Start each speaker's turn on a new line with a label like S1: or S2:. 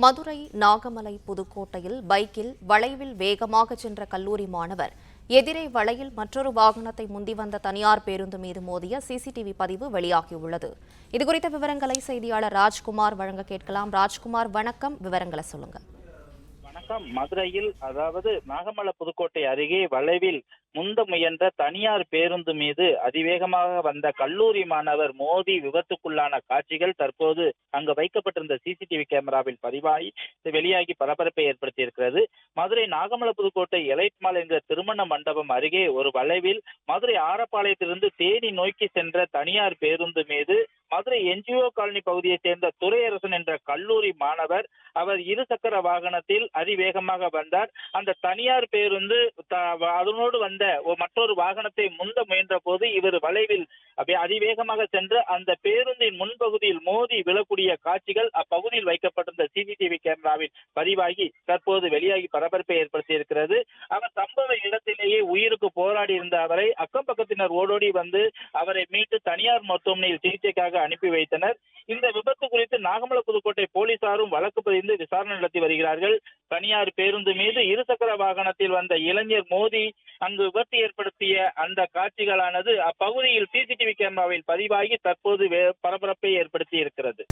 S1: மதுரை நாகமலை புதுக்கோட்டையில் பைக்கில் வளைவில் வேகமாக சென்ற கல்லூரி மாணவர் எதிரே வளையில் மற்றொரு வாகனத்தை முந்தி வந்த தனியார் பேருந்து மீது மோதிய சிசிடிவி பதிவு வெளியாகியுள்ளது. இதுகுறித்த விவரங்களை செய்தியாளர் ராஜ்குமார் வழங்க கேட்கலாம். ராஜ்குமார், வணக்கம். விவரங்களை சொல்லுங்க.
S2: வணக்கம். மதுரையில் நாகமலை புதுக்கோட்டை அருகே வளைவில் முந்த முயன்ற தனியார் பேருந்து மீது அதிவேகமாக வந்த கல்லூரி மாணவர் மோதி விபத்துக்குள்ளான காட்சிகள் தற்போது அங்கு வைக்கப்பட்டிருந்த சிசிடிவி கேமராவில் பதிவாகி வெளியாகி பரபரப்பை ஏற்படுத்தியிருக்கிறது. மதுரை நாகமலை புதுக்கோட்டை எலைட் மால் என்ற திருமண மண்டபம் அருகே ஒரு வளைவில் மதுரை ஆரப்பாளையத்திலிருந்து தேனி நோக்கி சென்ற தனியார் பேருந்து மீது மதுரை என்ஜிஓ காலனி பகுதியைச் சேர்ந்த துரையரசன் என்ற கல்லூரி மாணவர் அவர் இருசக்கர வாகனத்தில் அதிவேகமாக வந்தார். அந்த தனியார் பேருந்து அதனோடு வந்த மற்றொரு வாகனத்தை முந்த முயன்ற போது இவர் வளைவில் அதிவேகமாக சென்று அந்த பேருந்தின் முன்பகுதியில் மோதி விழக்கூடிய காட்சிகள் அப்பகுதியில் வைக்கப்பட்டிருந்த சிசிடிவி கேமராவில் பதிவாகி தற்போது வெளியாகி பரபரப்பை ஏற்படுத்தி இருக்கிறது. அவர் சம்பவ இடத்திலேயே உயிருக்கு போராடி இருந்த அவரை அக்கம் பக்கத்தினர் ஓடோடி வந்து அவரை மீட்டு தனியார் மருத்துவமனையில் சிகிச்சைக்காக அனுப்பி வைத்தனர். இந்த விபத்து குறித்து நாகமலை புதுக்கோட்டை போலீசாரும் வழக்கு பதிந்து விசாரணை நடத்தி வருகிறார்கள். தனியார் பேருந்து மீது இருசக்கர வாகனத்தில் வந்த இளைஞர் மோதி அங்கு விபத்து ஏற்படுத்திய அந்த காட்சிகளானது அப்பகுதியில் சிசிடிவி கேமராவில் பதிவாகி தற்போது பரபரப்பை ஏற்படுத்தி இருக்கிறது.